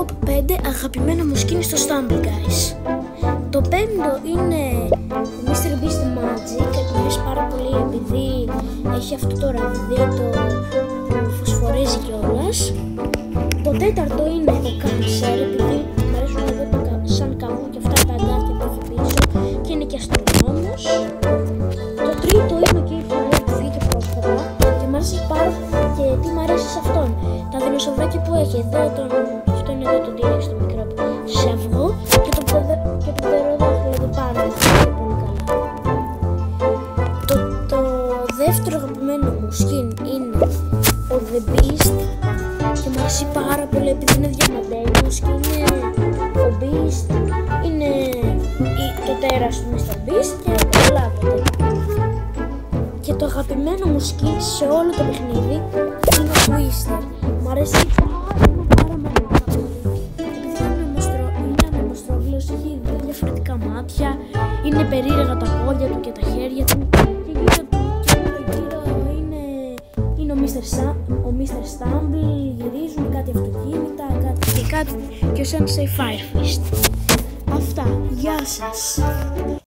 Top 5 αγαπημένα μου skins στο Stumble, guys. Το 5ο είναι ο Mr. Beast Magic, και μου αρέσει πάρα πολύ επειδή έχει αυτό το ραβδί που φωσφορίζει κιόλας. Το 4ο είναι ο Cancer, επειδή μου αρέσουν εδώ σαν καβού και αυτά τα αγκάθια που έχει πίσω και είναι και αστρονόμος. Το 3ο είναι και η Φωνή που βγήκε πρόσφατα και μου αρέσει πάρα και τι μου αρέσει σε αυτόν. Τα δεινοσαυράκια που έχει εδώ, αυτό είναι εδώ το T-Rex το μικρό σε αυγό και το πτεροδάχτυλο εδώ πάνω, πολύ καλά. Το δεύτερο αγαπημένο μου skin είναι ο The Beast και μου αρέσει πάρα πολύ επειδή είναι διαμαντένιος και είναι ο Beast, είναι το τέρας του Mr. Beast και καταλάβετε. Και το αγαπημένο μου skin σε όλο το παιχνίδι είναι ο Twister. Μου αρέσει πάρα πολύ επειδή είναι ανεμοστρόβιλος, έχει δύο διαφορετικά μάτια, είναι περίεργα τα πόδια του και τα χέρια του και γύρω του είναι ο Mr. Stumble, γυρίζουν κάτι αυτοκίνητα και ο Sensei Firefist. Αυτά, γεια σας!